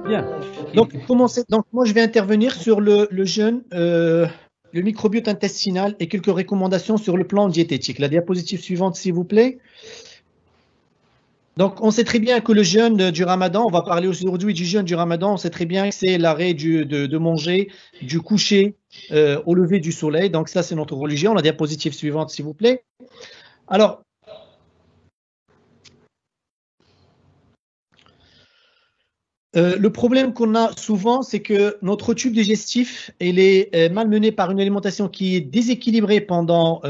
Bien. Donc, donc, moi, je vais intervenir sur le jeûne, le microbiote intestinal et quelques recommandations sur le plan diététique. La diapositive suivante, s'il vous plaît. Donc, on sait très bien que le jeûne du Ramadan, on va parler aujourd'hui du jeûne du Ramadan, on sait très bien que c'est l'arrêt de manger du coucher au lever du soleil. Donc, ça, c'est notre religion. La diapositive suivante, s'il vous plaît. Alors, le problème qu'on a souvent, c'est que notre tube digestif, il est malmené par une alimentation qui est déséquilibrée pendant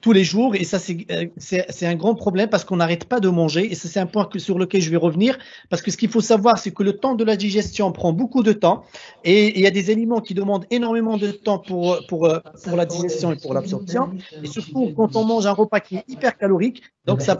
tous les jours. Et ça, c'est un grand problème parce qu'on n'arrête pas de manger. Et ça, c'est un point sur lequel je vais revenir. Parce que ce qu'il faut savoir, c'est que le temps de la digestion prend beaucoup de temps. Et il y a des aliments qui demandent énormément de temps pour la digestion et pour l'absorption. Et surtout, quand on mange un repas qui est hyper calorique, donc ça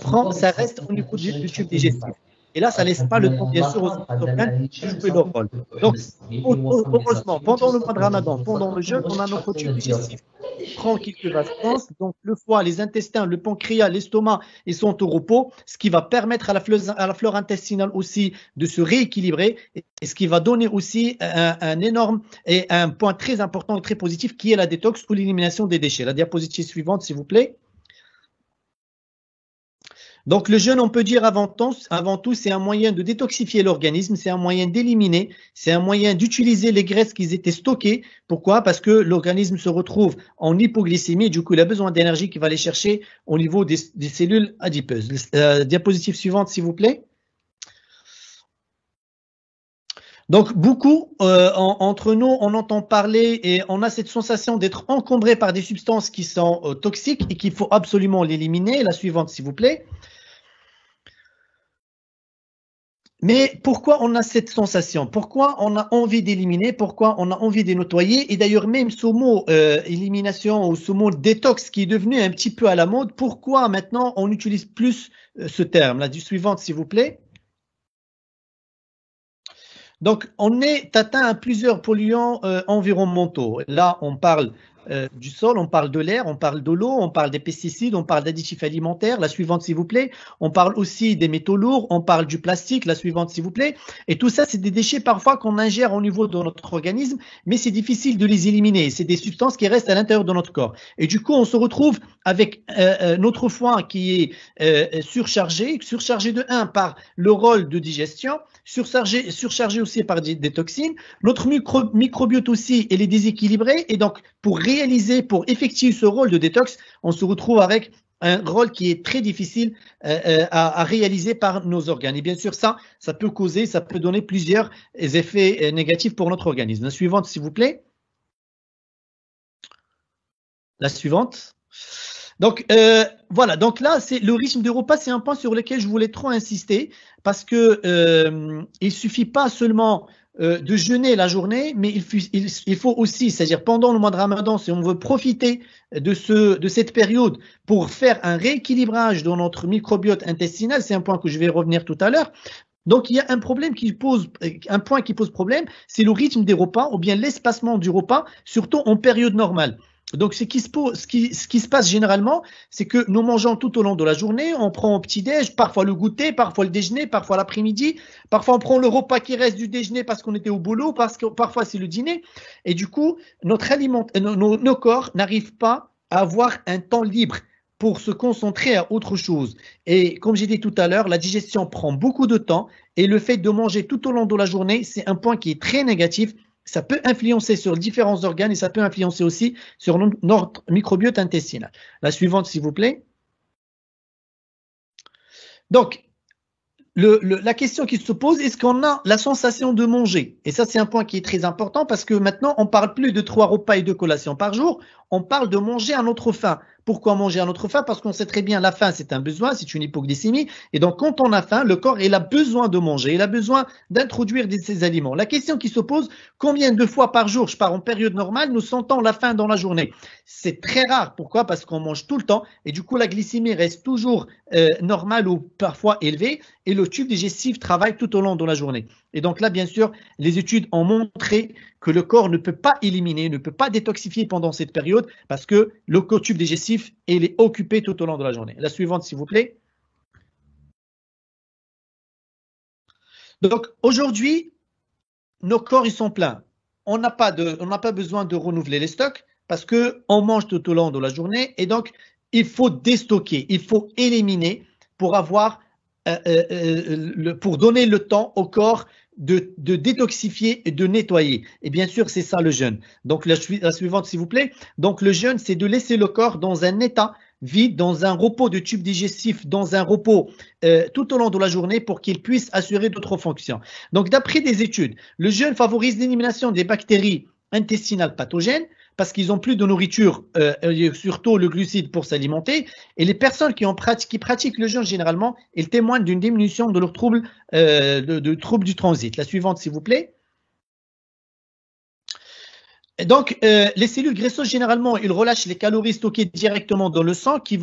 reste au niveau du tube digestif. Et là, ça ne laisse pas le temps, bien sûr, aux autres organes de jouer leur rôle. Donc, heureusement, pendant le mois de Ramadan, pendant le jeûne, on a notre tube digestif qui prend quelques vacances. Donc, le foie, les intestins, le pancréas, l'estomac, ils sont au repos, ce qui va permettre à la flore intestinale aussi de se rééquilibrer et ce qui va donner aussi un énorme et un point très important et très positif qui est la détox ou l'élimination des déchets. La diapositive suivante, s'il vous plaît. Donc, le jeûne, on peut dire avant tout, c'est un moyen de détoxifier l'organisme, c'est un moyen d'éliminer, c'est un moyen d'utiliser les graisses qui étaient stockées. Pourquoi? Parce que l'organisme se retrouve en hypoglycémie, du coup, il a besoin d'énergie qu'il va aller chercher au niveau des cellules adipeuses. Diapositive suivante, s'il vous plaît. Donc, beaucoup entre nous, on entend parler et on a cette sensation d'être encombré par des substances qui sont toxiques et qu'il faut absolument l'éliminer. La suivante, s'il vous plaît. Mais pourquoi on a cette sensation? Pourquoi on a envie d'éliminer? Pourquoi on a envie de nettoyer? Et d'ailleurs, même ce mot élimination ou ce mot détox qui est devenu un petit peu à la mode, pourquoi maintenant on utilise plus ce terme? La suivante, s'il vous plaît. Donc, on est atteint à plusieurs polluants environnementaux. Là, on parle du sol, on parle de l'air, on parle de l'eau, on parle des pesticides, on parle d'additifs alimentaires. La suivante, s'il vous plaît. On parle aussi des métaux lourds, on parle du plastique. La suivante, s'il vous plaît. Et tout ça, c'est des déchets parfois qu'on ingère au niveau de notre organisme, mais c'est difficile de les éliminer. C'est des substances qui restent à l'intérieur de notre corps. Et du coup, on se retrouve avec notre foie qui est surchargé de 1 par le rôle de digestion, surchargé aussi par des toxines. Notre microbiote aussi, il est déséquilibré. Et donc, pour effectuer ce rôle de détox, on se retrouve avec un rôle qui est très difficile à réaliser par nos organes. Et bien sûr, ça peut donner plusieurs effets négatifs pour notre organisme. La suivante, s'il vous plaît. La suivante. Donc, voilà. Donc là, c'est le rythme des repas, c'est un point sur lequel je voulais trop insister parce que il suffit pas seulement de jeûner la journée, mais il faut aussi, c'est-à-dire pendant le mois de Ramadan, si on veut profiter de cette période pour faire un rééquilibrage dans notre microbiote intestinal, c'est un point que je vais revenir tout à l'heure. Donc, il y a un point qui pose problème, c'est le rythme des repas ou bien l'espacement du repas, surtout en période normale. Donc, ce qui se passe généralement, c'est que nous mangeons tout au long de la journée, on prend au petit-déj, parfois le goûter, parfois le déjeuner, parfois l'après-midi, parfois on prend le repas qui reste du déjeuner parce qu'on était au boulot, parce que parfois c'est le dîner. Et du coup, nos corps n'arrivent pas à avoir un temps libre pour se concentrer à autre chose. Et comme j'ai dit tout à l'heure, la digestion prend beaucoup de temps et le fait de manger tout au long de la journée, c'est un point qui est très négatif. Ça peut influencer sur différents organes et ça peut influencer aussi sur notre microbiote intestinal. La suivante, s'il vous plaît. Donc, la question qui se pose, est-ce qu'on a la sensation de manger? Et ça, c'est un point qui est très important parce que maintenant, on parle plus de 3 repas et 2 collations par jour, on parle de manger à notre faim. Pourquoi manger à notre faim? Parce qu'on sait très bien la faim, c'est un besoin, c'est une hypoglycémie. Et donc, quand on a faim, le corps, il a besoin de manger, il a besoin d'introduire ces aliments. La question qui se pose, combien de fois par jour, je pars en période normale, nous sentons la faim dans la journée? C'est très rare. Pourquoi? Parce qu'on mange tout le temps et du coup, la glycémie reste toujours normale ou parfois élevée et le tube digestif travaille tout au long de la journée. Et donc là, bien sûr, les études ont montré que le corps ne peut pas éliminer, ne peut pas détoxifier pendant cette période parce que le tube digestif il est occupé tout au long de la journée. La suivante, s'il vous plaît. Donc, aujourd'hui, nos corps, ils sont pleins. On n'a pas besoin de renouveler les stocks parce qu'on mange tout au long de la journée et donc, il faut déstocker, il faut éliminer pour pour donner le temps au corps de détoxifier et de nettoyer. Et bien sûr, c'est ça le jeûne. Donc, la suivante, s'il vous plaît. Donc, le jeûne, c'est de laisser le corps dans un état vide, dans un repos de tube digestif, dans un repos tout au long de la journée pour qu'il puisse assurer d'autres fonctions. Donc, d'après des études, le jeûne favorise l'élimination des bactéries intestinales pathogènes parce qu'ils ont plus de nourriture, surtout le glucide pour s'alimenter. Et les personnes qui pratiquent le jeûne généralement, ils témoignent d'une diminution de leurs troubles, troubles du transit. La suivante, s'il vous plaît. Et donc, les cellules graisseuses, généralement, ils relâchent les calories stockées directement dans le sang qui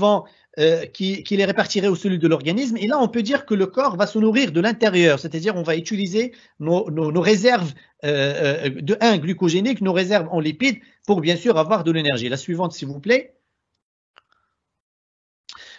les répartiraient aux cellules de l'organisme. Et là, on peut dire que le corps va se nourrir de l'intérieur, c'est-à-dire on va utiliser nos réserves glucogéniques, nos réserves en lipides pour bien sûr avoir de l'énergie. La suivante, s'il vous plaît.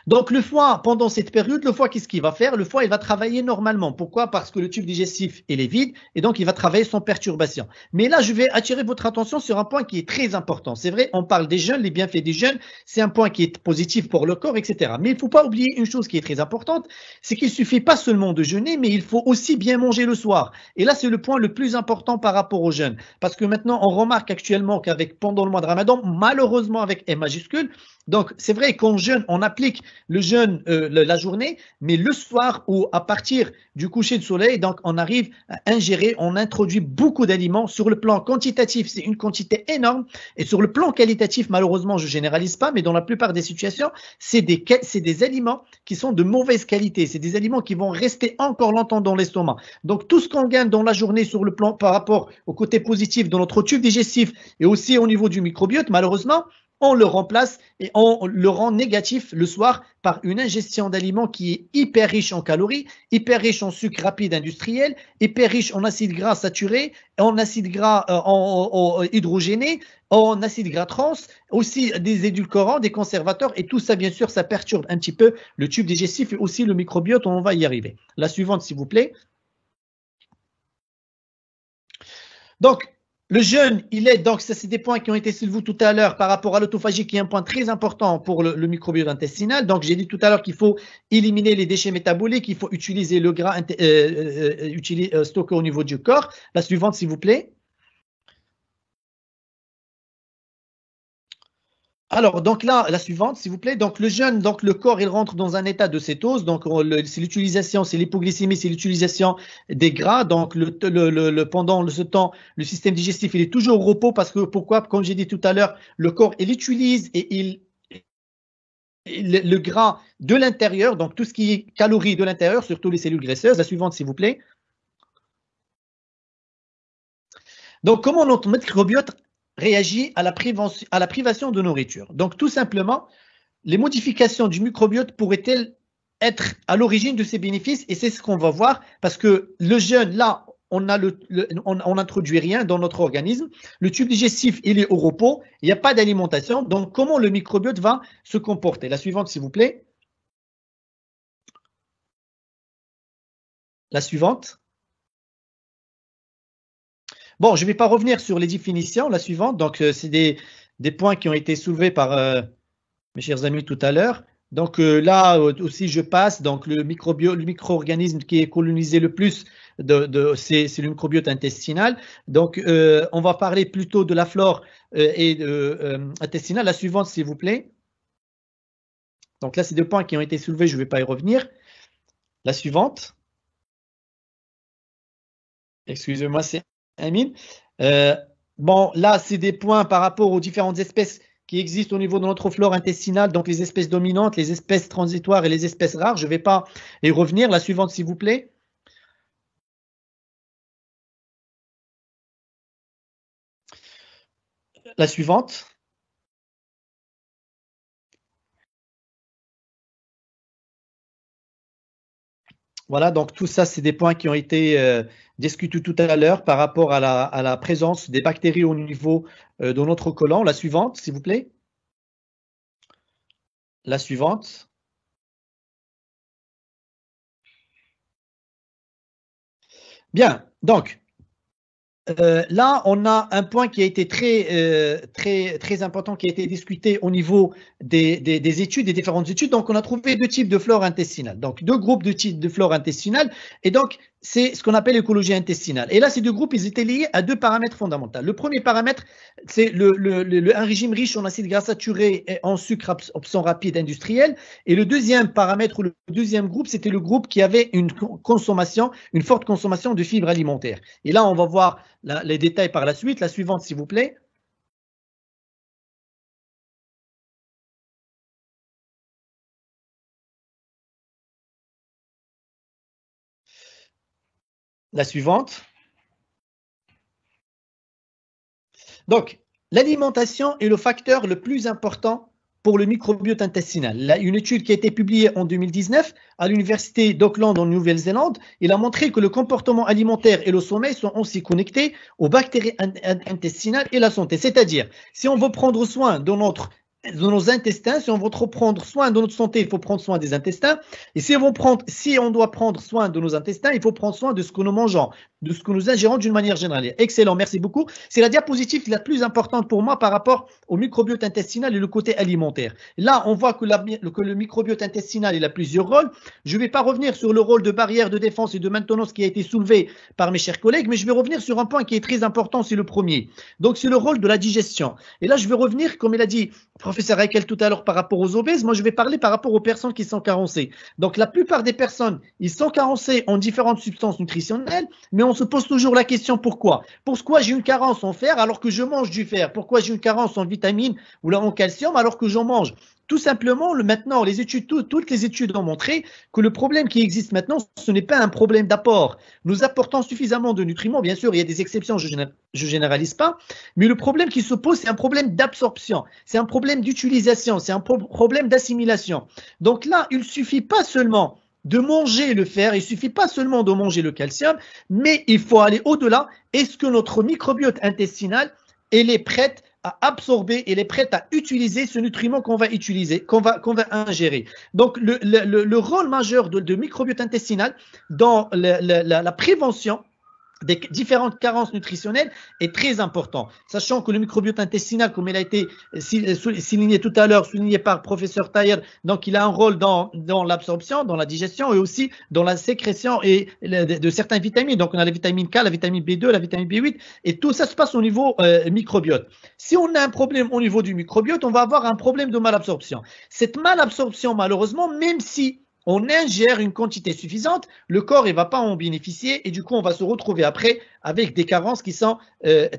Donc le foie, pendant cette période, le foie, qu'est-ce qu'il va faire? Le foie, il va travailler normalement. Pourquoi? Parce que le tube digestif, il est vide et donc il va travailler sans perturbation. Mais là, je vais attirer votre attention sur un point qui est très important. C'est vrai, on parle des jeûnes, les bienfaits des jeûnes, c'est un point qui est positif pour le corps, etc. Mais il ne faut pas oublier une chose qui est très importante, c'est qu'il ne suffit pas seulement de jeûner, mais il faut aussi bien manger le soir. Et là, c'est le point le plus important par rapport au jeûne. Parce que maintenant, on remarque actuellement pendant le mois de Ramadan, malheureusement avec M majuscule, donc c'est vrai qu'on jeûne, on applique le jeûne la journée, mais le soir ou à partir du coucher de soleil, donc on arrive à ingérer, on introduit beaucoup d'aliments. Sur le plan quantitatif, c'est une quantité énorme, et sur le plan qualitatif, malheureusement, je généralise pas, mais dans la plupart des situations, c'est des aliments qui sont de mauvaise qualité, c'est des aliments qui vont rester encore longtemps dans l'estomac. Donc tout ce qu'on gagne dans la journée sur le plan par rapport au côté positif de notre tube digestif et aussi au niveau du microbiote, malheureusement, on le remplace et on le rend négatif le soir par une ingestion d'aliments qui est hyper riche en calories, hyper riche en sucre rapide industriel, hyper riche en acides gras saturés, en acides gras hydrogénés, en acides gras trans, aussi des édulcorants, des conservateurs, et tout ça, bien sûr, ça perturbe un petit peu le tube digestif et aussi le microbiote. On va y arriver. La suivante, s'il vous plaît. Donc, le jeûne, donc ça c'est des points qui ont été soulevés tout à l'heure par rapport à l'autophagie qui est un point très important pour le microbiote intestinal. Donc j'ai dit tout à l'heure qu'il faut éliminer les déchets métaboliques, il faut utiliser le gras stocké au niveau du corps. La suivante s'il vous plaît. Alors, donc là, la suivante, s'il vous plaît. Donc, le jeûne, donc le corps, il rentre dans un état de cétose. Donc, c'est l'utilisation, c'est l'hypoglycémie, c'est l'utilisation des gras. Donc, pendant ce temps, le système digestif, il est toujours au repos parce que, pourquoi? Comme j'ai dit tout à l'heure, le corps, il utilise et le gras de l'intérieur, donc tout ce qui est calories de l'intérieur, surtout les cellules graisseuses. La suivante, s'il vous plaît. Donc, comment notre microbiote réagit à la privation de nourriture? Donc, tout simplement, les modifications du microbiote pourraient-elles être à l'origine de ces bénéfices? Et c'est ce qu'on va voir parce que le jeûne, là, on n'introduit rien dans notre organisme. Le tube digestif, il est au repos. Il n'y a pas d'alimentation. Donc, comment le microbiote va se comporter? La suivante, s'il vous plaît. La suivante. Bon, je ne vais pas revenir sur les définitions. La suivante. Donc, c'est des points qui ont été soulevés par mes chers amis tout à l'heure. Donc là aussi je passe. Donc le micro-organisme qui est colonisé le plus c'est le microbiote intestinal. Donc on va parler plutôt de la flore intestinale. La suivante s'il vous plaît. Donc là c'est deux points qui ont été soulevés, je ne vais pas y revenir. La suivante. Excusez-moi, c'est Amine. Euh, bon là c'est des points par rapport aux différentes espèces qui existent au niveau de notre flore intestinale, donc les espèces dominantes, les espèces transitoires et les espèces rares. Je ne vais pas y revenir. La suivante, s'il vous plaît. La suivante. Voilà, donc tout ça, c'est des points qui ont été discutés tout à l'heure par rapport à la présence des bactéries au niveau de notre côlon. La suivante, s'il vous plaît. La suivante. Bien, donc. Là, on a un point qui a été très important, qui a été discuté au niveau des études, des différentes études. Donc, on a trouvé deux types de flore intestinale. Donc, deux groupes de types de flore intestinale. Et donc, c'est ce qu'on appelle l'écologie intestinale. Et là, ces deux groupes, ils étaient liés à deux paramètres fondamentaux. Le premier paramètre, c'est un régime riche en acides gras saturés et en sucre absorption rapide industriel. Et le deuxième paramètre, ou le deuxième groupe, c'était le groupe qui avait une forte consommation de fibres alimentaires. Et là, on va voir les détails par la suite. La suivante, s'il vous plaît. La suivante. Donc, l'alimentation est le facteur le plus important pour le microbiote intestinal. Là, une étude qui a été publiée en 2019 à l'université d'Auckland en Nouvelle-Zélande, il a montré que le comportement alimentaire et le sommeil sont aussi connectés aux bactéries intestinales et la santé. C'est-à-dire, si on veut prendre soin de nos intestins, si on veut prendre soin de notre santé, il faut prendre soin des intestins. Et si on doit prendre soin de nos intestins, il faut prendre soin de ce que nous mangeons, de ce que nous ingérons d'une manière générale. Excellent, merci beaucoup. C'est la diapositive la plus importante pour moi par rapport au microbiote intestinal et le côté alimentaire. Là, on voit que le microbiote intestinal, il a plusieurs rôles. Je ne vais pas revenir sur le rôle de barrière de défense et de maintenance qui a été soulevé par mes chers collègues, mais je vais revenir sur un point qui est très important, c'est le premier. Donc, c'est le rôle de la digestion. Et là, je vais revenir, comme il a dit professeur Heikel tout à l'heure par rapport aux obèses, moi je vais parler par rapport aux personnes qui sont carencées. Donc la plupart des personnes, ils sont carencées en différentes substances nutritionnelles, mais on se pose toujours la question pourquoi. Pourquoi j'ai une carence en fer alors que je mange du fer? Pourquoi j'ai une carence en vitamines ou là en calcium alors que j'en mange? Tout simplement, maintenant, toutes les études ont montré que le problème qui existe maintenant, ce n'est pas un problème d'apport. Nous apportons suffisamment de nutriments, bien sûr, il y a des exceptions, je généralise pas, mais le problème qui se pose, c'est un problème d'absorption, c'est un problème d'utilisation, c'est un problème d'assimilation. Donc là, il ne suffit pas seulement de manger le fer, il ne suffit pas seulement de manger le calcium, mais il faut aller au-delà. Est-ce que notre microbiote intestinal, elle est prête à absorber, elle est prête à utiliser ce nutriment qu'on va utiliser, qu'on va ingérer. Donc, le rôle majeur de microbiote intestinal dans la prévention des différentes carences nutritionnelles est très important, sachant que le microbiote intestinal, comme il a été souligné tout à l'heure, souligné par le professeur Taher, donc il a un rôle dans l'absorption, dans la digestion et aussi dans la sécrétion de certaines vitamines. Donc on a la vitamine K, la vitamine B2, la vitamine B8 et tout ça se passe au niveau microbiote. Si on a un problème au niveau du microbiote, on va avoir un problème de malabsorption. Cette malabsorption, malheureusement, même si on ingère une quantité suffisante, le corps ne va pas en bénéficier et du coup on va se retrouver après avec des carences qui sont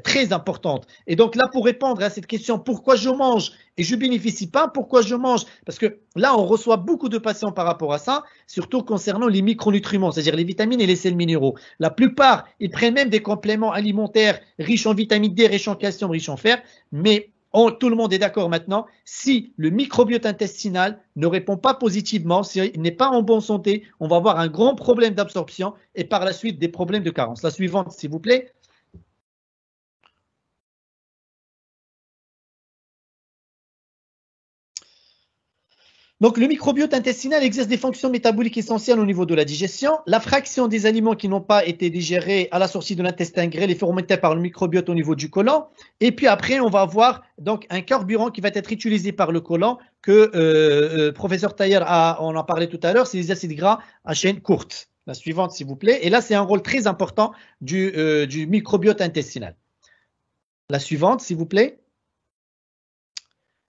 très importantes. Et donc là, pour répondre à cette question, pourquoi je mange et je ne bénéficie pas, pourquoi je mange? Parce que là, on reçoit beaucoup de patients par rapport à ça, surtout concernant les micronutriments, c'est-à-dire les vitamines et les sels minéraux. La plupart, ils prennent même des compléments alimentaires riches en vitamine D, riches en calcium, riches en fer, mais tout le monde est d'accord maintenant, si le microbiote intestinal ne répond pas positivement, s'il n'est pas en bonne santé, on va avoir un grand problème d'absorption et par la suite des problèmes de carence. La suivante, s'il vous plaît. Donc, le microbiote intestinal exerce des fonctions métaboliques essentielles au niveau de la digestion. La fraction des aliments qui n'ont pas été digérés à la sortie de l'intestin grêle est fermentée par le microbiote au niveau du côlon. Et puis après, on va avoir donc un carburant qui va être utilisé par le côlon que professeur Taher on en parlait tout à l'heure, c'est les acides gras à chaîne courte. La suivante, s'il vous plaît. Et là, c'est un rôle très important du microbiote intestinal. La suivante, s'il vous plaît.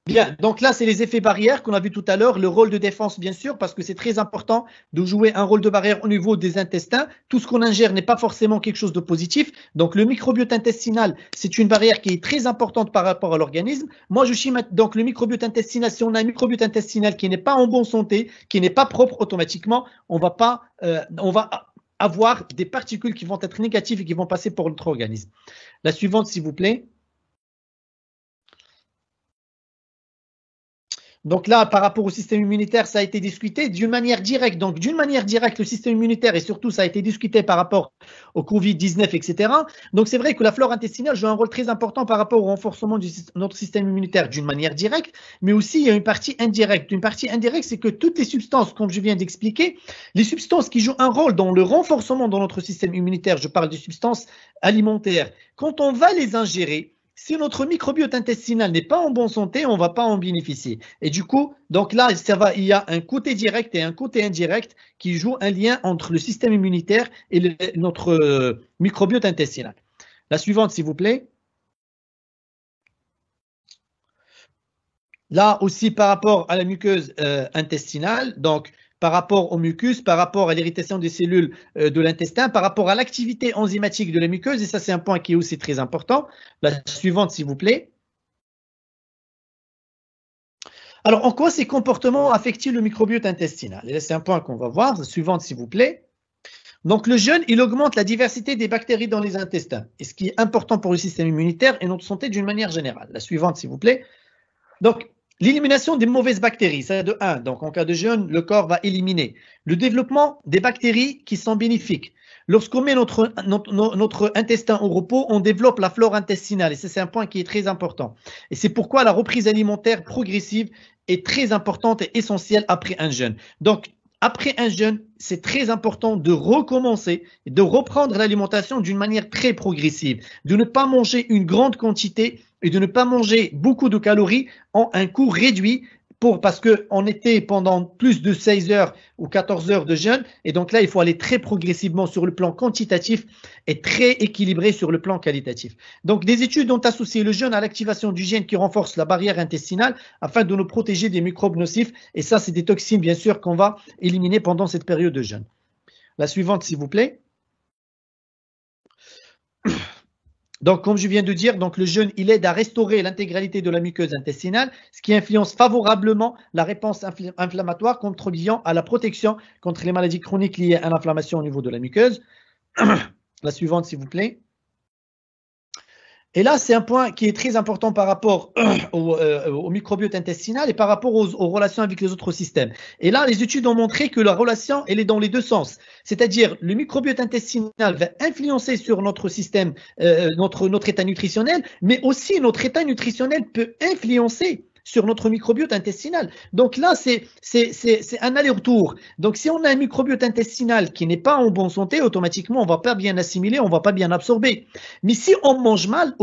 Bien, donc là, c'est les effets barrières qu'on a vu tout à l'heure, le rôle de défense, bien sûr, parce que c'est très important de jouer un rôle de barrière au niveau des intestins. Tout ce qu'on ingère n'est pas forcément quelque chose de positif. Donc, le microbiote intestinal, c'est une barrière qui est très importante par rapport à l'organisme. Moi, je schématise donc le microbiote intestinal. Si on a un microbiote intestinal qui n'est pas en bonne santé, qui n'est pas propre, automatiquement, on va avoir des particules qui vont être négatives et qui vont passer pour notre organisme. La suivante, s'il vous plaît. Donc là, par rapport au système immunitaire, ça a été discuté d'une manière directe. Donc, d'une manière directe, le système immunitaire, et surtout, ça a été discuté par rapport au Covid-19, etc. Donc, c'est vrai que la flore intestinale joue un rôle très important par rapport au renforcement de notre système immunitaire d'une manière directe, mais aussi, il y a une partie indirecte. Une partie indirecte, c'est que toutes les substances, comme je viens d'expliquer, les substances qui jouent un rôle dans le renforcement de notre système immunitaire, je parle des substances alimentaires, quand on va les ingérer, si notre microbiote intestinal n'est pas en bonne santé, on ne va pas en bénéficier. Et du coup, donc là, il y a un côté direct et un côté indirect qui joue un lien entre le système immunitaire et notre microbiote intestinal. La suivante, s'il vous plaît. Là aussi, par rapport à la muqueuse intestinale, donc par rapport au mucus, par rapport à l'irritation des cellules de l'intestin, par rapport à l'activité enzymatique de la muqueuse, et ça c'est un point qui est aussi très important. La suivante, s'il vous plaît. Alors, en quoi ces comportements affectent le microbiote intestinal? Et là, c'est un point qu'on va voir. La suivante, s'il vous plaît. Donc, le jeûne, il augmente la diversité des bactéries dans les intestins, et ce qui est important pour le système immunitaire et notre santé d'une manière générale. La suivante, s'il vous plaît. Donc, l'élimination des mauvaises bactéries, c'est de 1. Donc, en cas de jeûne, le corps va éliminer. Le développement des bactéries qui sont bénéfiques. Lorsqu'on met notre intestin au repos, on développe la flore intestinale. Et ça, c'est un point qui est très important. Et c'est pourquoi la reprise alimentaire progressive est très importante et essentielle après un jeûne. Donc, après un jeûne, c'est très important de recommencer, de reprendre l'alimentation d'une manière très progressive, de ne pas manger une grande quantité et de ne pas manger beaucoup de calories en un cours réduit parce qu'on était pendant plus de 16 heures ou 14 heures de jeûne. Et donc là, il faut aller très progressivement sur le plan quantitatif et très équilibré sur le plan qualitatif. Donc, des études ont associé le jeûne à l'activation du gène qui renforce la barrière intestinale afin de nous protéger des microbes nocifs. Et ça, c'est des toxines, bien sûr, qu'on va éliminer pendant cette période de jeûne. La suivante, s'il vous plaît. Donc, comme je viens de dire, donc le jeûne, il aide à restaurer l'intégralité de la muqueuse intestinale, ce qui influence favorablement la réponse inflammatoire, contribuant à la protection contre les maladies chroniques liées à l'inflammation au niveau de la muqueuse. La suivante, s'il vous plaît. Et là, c'est un point qui est très important par rapport au microbiote intestinal et par rapport aux relations avec les autres systèmes. Et là, les études ont montré que la relation, elle est dans les deux sens. C'est-à-dire, le microbiote intestinal va influencer sur notre système, notre état nutritionnel, mais aussi notre état nutritionnel peut influencer sur notre microbiote intestinal. Donc là, c'est un aller-retour. Donc si on a un microbiote intestinal qui n'est pas en bonne santé, automatiquement, on ne va pas bien assimiler, on ne va pas bien absorber. Mais si on mange mal,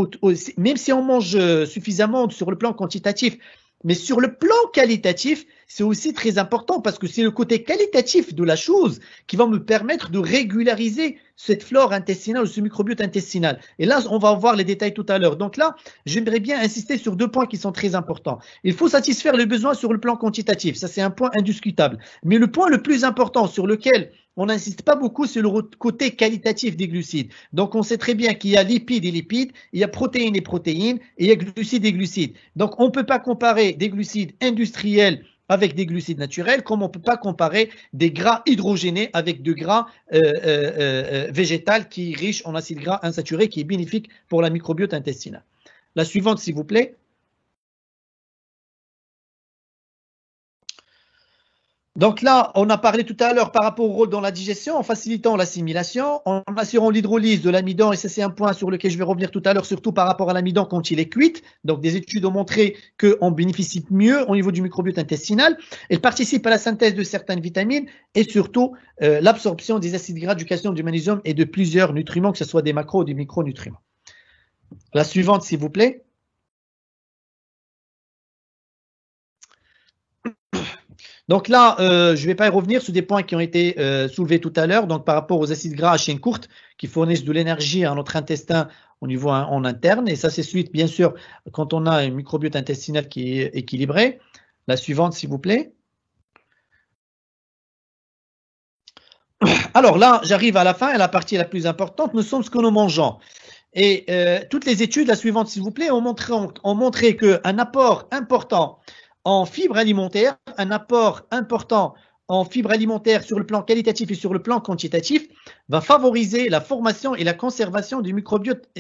même si on mange suffisamment sur le plan quantitatif, mais sur le plan qualitatif, c'est aussi très important parce que c'est le côté qualitatif de la chose qui va me permettre de régulariser cette flore intestinale ou ce microbiote intestinal. Et là, on va voir les détails tout à l'heure. Donc là, j'aimerais bien insister sur deux points qui sont très importants. Il faut satisfaire les besoins sur le plan quantitatif. Ça, c'est un point indiscutable. Mais le point le plus important sur lequel on n'insiste pas beaucoup, c'est le côté qualitatif des glucides. Donc, on sait très bien qu'il y a lipides et lipides, il y a protéines et protéines, et il y a glucides et glucides. Donc, on ne peut pas comparer des glucides industriels avec des glucides naturels, comme on ne peut pas comparer des gras hydrogénés avec de gras végétal qui est riche en acides gras insaturés, qui est bénéfique pour la microbiote intestinale. La suivante, s'il vous plaît. Donc là, on a parlé tout à l'heure par rapport au rôle dans la digestion, en facilitant l'assimilation, en assurant l'hydrolyse de l'amidon, et ça c'est un point sur lequel je vais revenir tout à l'heure, surtout par rapport à l'amidon quand il est cuit. Donc des études ont montré qu'on bénéficie mieux au niveau du microbiote intestinal. Elle participe à la synthèse de certaines vitamines et surtout l'absorption des acides gras, du calcium, du magnésium et de plusieurs nutriments, que ce soit des macros ou des micronutriments. La suivante, s'il vous plaît. Donc là, je ne vais pas y revenir sur des points qui ont été soulevés tout à l'heure, donc par rapport aux acides gras à chaîne courte qui fournissent de l'énergie à notre intestin au niveau en interne. Et ça, c'est suite, bien sûr, quand on a un microbiote intestinal qui est équilibré. La suivante, s'il vous plaît. Alors là, j'arrive à la fin, à la partie la plus importante. Nous sommes ce que nous mangeons. Et toutes les études, la suivante, s'il vous plaît, ont montré qu'un apport important en fibres alimentaires, un apport important en fibres alimentaires sur le plan qualitatif et sur le plan quantitatif va favoriser la formation et la conservation du microbiote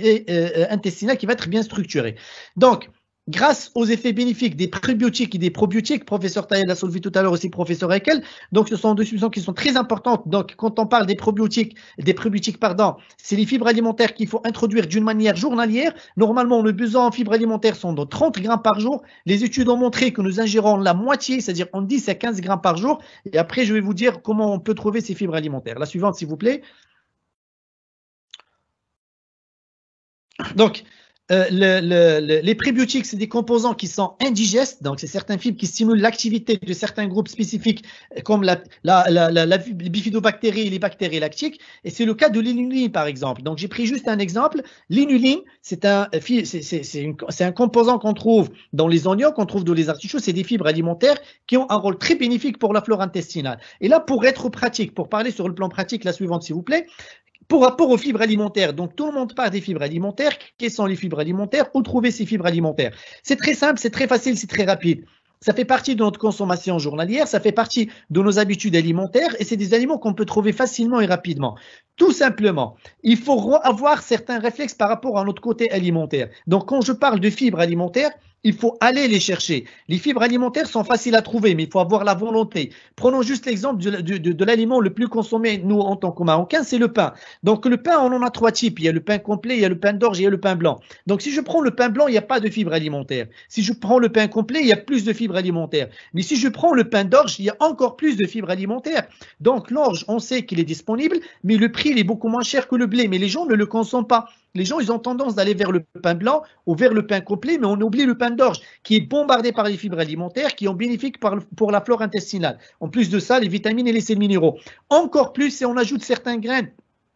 intestinal qui va être bien structuré. Donc, grâce aux effets bénéfiques des prébiotiques et des probiotiques, professeur Taïeb l'a soulevé tout à l'heure aussi, professeur Ekel. Donc, ce sont deux substances qui sont très importantes. Donc, quand on parle des probiotiques, pardon, c'est les fibres alimentaires qu'il faut introduire d'une manière journalière. Normalement, nos besoins en fibres alimentaires sont de 30 grammes par jour. Les études ont montré que nous ingérons la moitié, c'est-à-dire en 10 à 15 grammes par jour. Et après, je vais vous dire comment on peut trouver ces fibres alimentaires. La suivante, s'il vous plaît. Donc, les prébiotiques, c'est des composants qui sont indigestes, donc c'est certaines fibres qui stimulent l'activité de certains groupes spécifiques comme les bifidobactéries et les bactéries lactiques, et c'est le cas de l'inuline par exemple. Donc j'ai pris juste un exemple. L'inuline, c'est un composant qu'on trouve dans les oignons, qu'on trouve dans les artichauts, c'est des fibres alimentaires qui ont un rôle très bénéfique pour la flore intestinale. Et là, pour être pratique, pour parler sur le plan pratique, la suivante s'il vous plaît. Pour rapport aux fibres alimentaires, donc tout le monde parle des fibres alimentaires. Quelles sont les fibres alimentaires? Où trouver ces fibres alimentaires? C'est très simple, c'est très facile, c'est très rapide. Ça fait partie de notre consommation journalière, ça fait partie de nos habitudes alimentaires et c'est des aliments qu'on peut trouver facilement et rapidement. Tout simplement, il faut avoir certains réflexes par rapport à notre côté alimentaire. Donc quand je parle de fibres alimentaires, il faut aller les chercher. Les fibres alimentaires sont faciles à trouver, mais il faut avoir la volonté. Prenons juste l'exemple de l'aliment le plus consommé, nous, en tant que Marocains, c'est le pain. Donc, le pain, on en a trois types. Il y a le pain complet, il y a le pain d'orge et il y a le pain blanc. Donc, si je prends le pain blanc, il n'y a pas de fibres alimentaires. Si je prends le pain complet, il y a plus de fibres alimentaires. Mais si je prends le pain d'orge, il y a encore plus de fibres alimentaires. Donc, l'orge, on sait qu'il est disponible, mais le prix, il est beaucoup moins cher que le blé. Mais les gens ne le consomment pas. Les gens, ils ont tendance d'aller vers le pain blanc ou vers le pain complet, mais on oublie le pain d'orge qui est bombardé par les fibres alimentaires qui sont bénéfiques pour la flore intestinale. En plus de ça, les vitamines et les sels minéraux. Encore plus si on ajoute certains grains.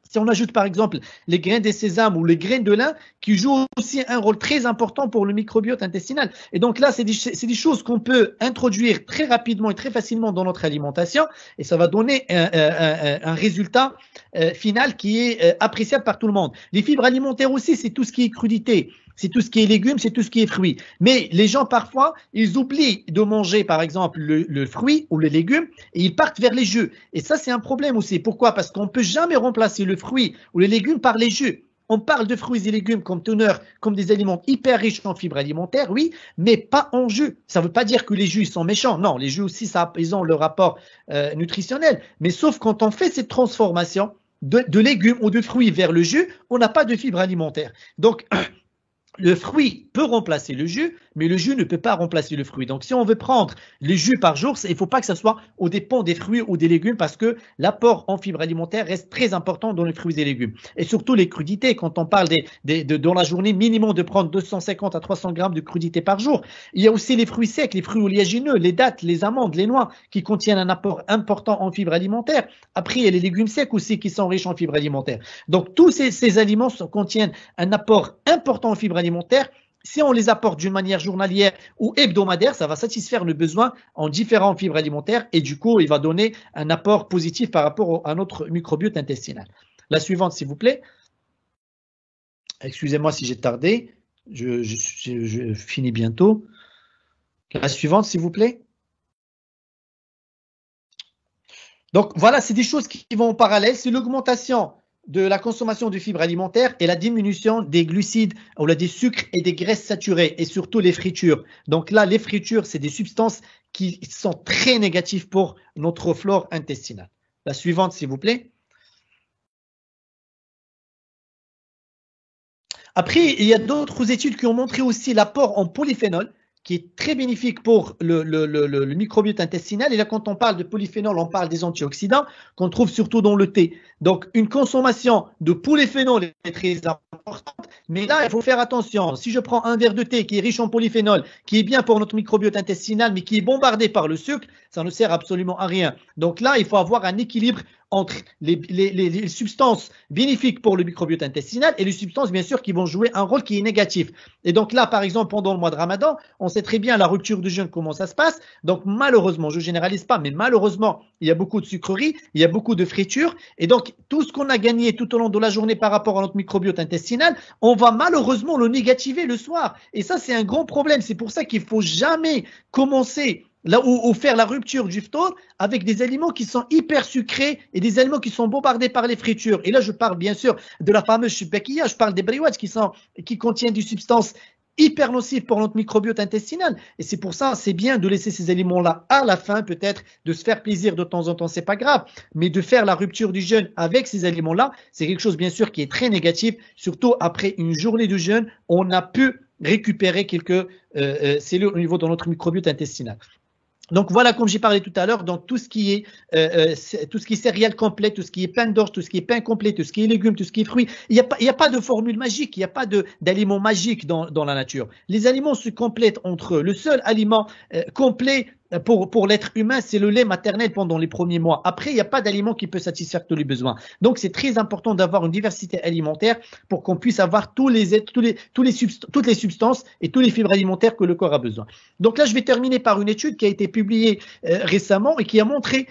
Si on ajoute par exemple les grains des sésames ou les grains de lin qui jouent aussi un rôle très important pour le microbiote intestinal. Et donc là, c'est des choses qu'on peut introduire très rapidement et très facilement dans notre alimentation et ça va donner un résultat final qui est appréciable par tout le monde. Les fibres alimentaires aussi, c'est tout ce qui est crudité. C'est tout ce qui est légumes, c'est tout ce qui est fruits. Mais les gens, parfois, ils oublient de manger, par exemple, le fruit ou le légume et ils partent vers les jus. Et ça, c'est un problème aussi. Pourquoi? Parce qu'on ne peut jamais remplacer le fruit ou les légumes par les jus. On parle de fruits et légumes comme teneurs, comme des aliments hyper riches en fibres alimentaires, oui, mais pas en jus. Ça ne veut pas dire que les jus sont méchants. Non, les jus aussi, ils ont le rapport nutritionnel. Mais sauf quand on fait cette transformation de légumes ou de fruits vers le jus, on n'a pas de fibres alimentaires. Donc, le fruit peut remplacer le jus, mais le jus ne peut pas remplacer le fruit. Donc, si on veut prendre le jus par jour, il ne faut pas que ça soit au dépend des fruits ou des légumes parce que l'apport en fibres alimentaires reste très important dans les fruits et légumes. Et surtout les crudités, quand on parle dans la journée minimum de prendre 250 à 300 grammes de crudités par jour. Il y a aussi les fruits secs, les fruits oléagineux, les dattes, les amandes, les noix qui contiennent un apport important en fibres alimentaires. Après, il y a les légumes secs aussi qui sont riches en fibres alimentaires. Donc, tous ces aliments contiennent un apport important en fibres alimentaires. Si on les apporte d'une manière journalière ou hebdomadaire, ça va satisfaire le besoin en différentes fibres alimentaires et du coup, il va donner un apport positif par rapport à notre microbiote intestinal. La suivante, s'il vous plaît. Excusez-moi si j'ai tardé. Je finis bientôt. La suivante, s'il vous plaît. Donc, voilà, c'est des choses qui vont en parallèle. C'est l'augmentation de la consommation de fibres alimentaires et la diminution des glucides ou des sucres et des graisses saturées et surtout les fritures. Donc là, les fritures, c'est des substances qui sont très négatives pour notre flore intestinale. La suivante, s'il vous plaît. Après, il y a d'autres études qui ont montré aussi l'apport en polyphénol qui est très bénéfique pour le microbiote intestinal. Et là, quand on parle de polyphénol, on parle des antioxydants qu'on trouve surtout dans le thé. Donc, une consommation de polyphénol est très importante. Mais là, il faut faire attention. Si je prends un verre de thé qui est riche en polyphénol, qui est bien pour notre microbiote intestinal, mais qui est bombardé par le sucre, ça ne sert absolument à rien. Donc là, il faut avoir un équilibre entre les substances bénéfiques pour le microbiote intestinal et les substances, bien sûr, qui vont jouer un rôle qui est négatif. Et donc là, par exemple, pendant le mois de Ramadan, on sait très bien la rupture du jeûne, comment ça se passe. Donc malheureusement, je ne généralise pas, mais malheureusement, il y a beaucoup de sucreries, il y a beaucoup de fritures. Et donc, tout ce qu'on a gagné tout au long de la journée par rapport à notre microbiote intestinal, on va malheureusement le négativer le soir. Et ça, c'est un grand problème. C'est pour ça qu'il ne faut jamais commencer là où faire la rupture du phtor avec des aliments qui sont hyper sucrés et des aliments qui sont bombardés par les fritures. Et là, je parle bien sûr de la fameuse choubekia, je parle des briouates qui contiennent des substances hyper nocifs pour notre microbiote intestinal. Et c'est pour ça, c'est bien de laisser ces aliments-là à la fin, peut-être, de se faire plaisir de temps en temps, c'est pas grave. Mais de faire la rupture du jeûne avec ces aliments-là, c'est quelque chose, bien sûr, qui est très négatif, surtout après une journée de jeûne, on a pu récupérer quelques cellules au niveau de notre microbiote intestinal. Donc voilà, comme j'ai parlé tout à l'heure, donc tout ce qui est céréales complètes, tout ce qui est pain d'orge, tout ce qui est pain complet, tout ce qui est légumes, tout ce qui est fruits, il n'y a pas de formule magique, il n'y a pas d'aliments magiques dans la nature. Les aliments se complètent entre eux. Le seul aliment complet pour l'être humain, c'est le lait maternel pendant les premiers mois. Après, il n'y a pas d'aliment qui peut satisfaire tous les besoins. Donc, c'est très important d'avoir une diversité alimentaire pour qu'on puisse avoir toutes les substances et tous les fibres alimentaires que le corps a besoin. Donc là, je vais terminer par une étude qui a été publiée récemment et qui a montré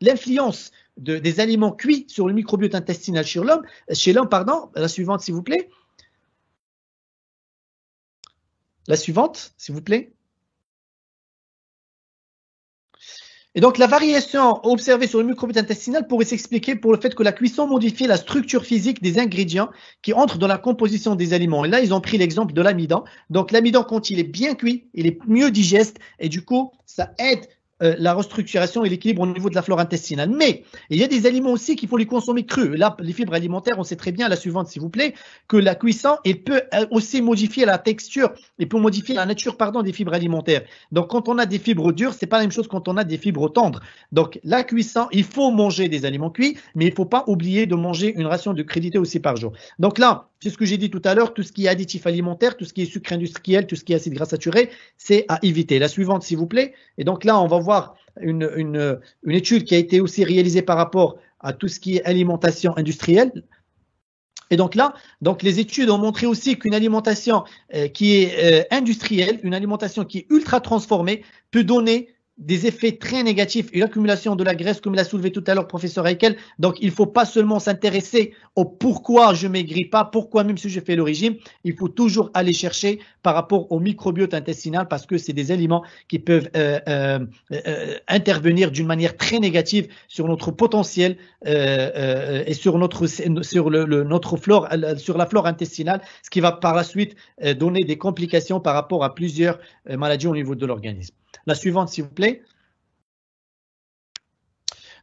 l'influence des aliments cuits sur le microbiote intestinal chez l'homme. La suivante, s'il vous plaît. La suivante, s'il vous plaît. Et donc, la variation observée sur le microbiote intestinal pourrait s'expliquer pour le fait que la cuisson modifie la structure physique des ingrédients qui entrent dans la composition des aliments. Et là, ils ont pris l'exemple de l'amidon. Donc, l'amidon, quand il est bien cuit, il est mieux digeste et du coup, ça aide la restructuration et l'équilibre au niveau de la flore intestinale. Mais il y a des aliments aussi qu'il faut les consommer crus. Là, les fibres alimentaires, on sait très bien, la suivante s'il vous plaît, que la cuisson, elle peut aussi modifier la texture, et peut modifier la nature, des fibres alimentaires. Donc, quand on a des fibres dures, c'est pas la même chose quand on a des fibres tendres. Donc, la cuisson, il faut manger des aliments cuits, mais il faut pas oublier de manger une ration de crudité aussi par jour. Donc là, c'est ce que j'ai dit tout à l'heure, tout ce qui est additif alimentaire, tout ce qui est sucre industriel, tout ce qui est acide gras saturé, c'est à éviter. La suivante, s'il vous plaît. Et donc là, on va voir une étude qui a été aussi réalisée par rapport à tout ce qui est alimentation industrielle. Et donc là, les études ont montré aussi qu'une alimentation qui est industrielle, une alimentation qui est ultra transformée, peut donner des effets très négatifs et l'accumulation de la graisse, comme l'a soulevé tout à l'heure professeur Heikel. Donc, il ne faut pas seulement s'intéresser au pourquoi je maigris pas, pourquoi même si je fais le régime, il faut toujours aller chercher par rapport au microbiote intestinal parce que c'est des aliments qui peuvent intervenir d'une manière très négative sur notre potentiel et sur notre flore, sur la flore intestinale, ce qui va par la suite donner des complications par rapport à plusieurs maladies au niveau de l'organisme. La suivante, s'il vous plaît.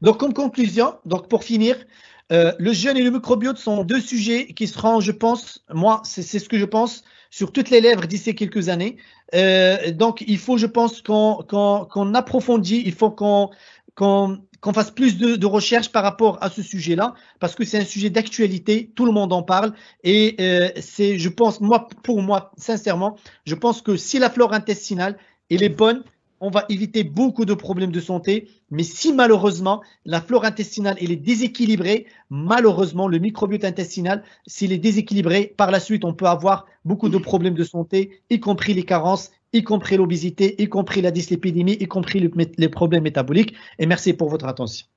Donc, comme conclusion, donc pour finir, le jeûne et le microbiote sont deux sujets qui seront, je pense, moi, c'est ce que je pense, sur toutes les lèvres d'ici quelques années. Donc, il faut, je pense, qu'on approfondit, il faut qu'on fasse plus de recherches par rapport à ce sujet-là, parce que c'est un sujet d'actualité, tout le monde en parle, et c'est, je pense, pour moi, sincèrement, je pense que si la flore intestinale, elle est bonne, on va éviter beaucoup de problèmes de santé, mais si malheureusement la flore intestinale elle est déséquilibrée, malheureusement le microbiote intestinal, s'il est déséquilibré, par la suite on peut avoir beaucoup de problèmes de santé, y compris les carences, y compris l'obésité, y compris la dyslipidémie, y compris les problèmes métaboliques. Et merci pour votre attention.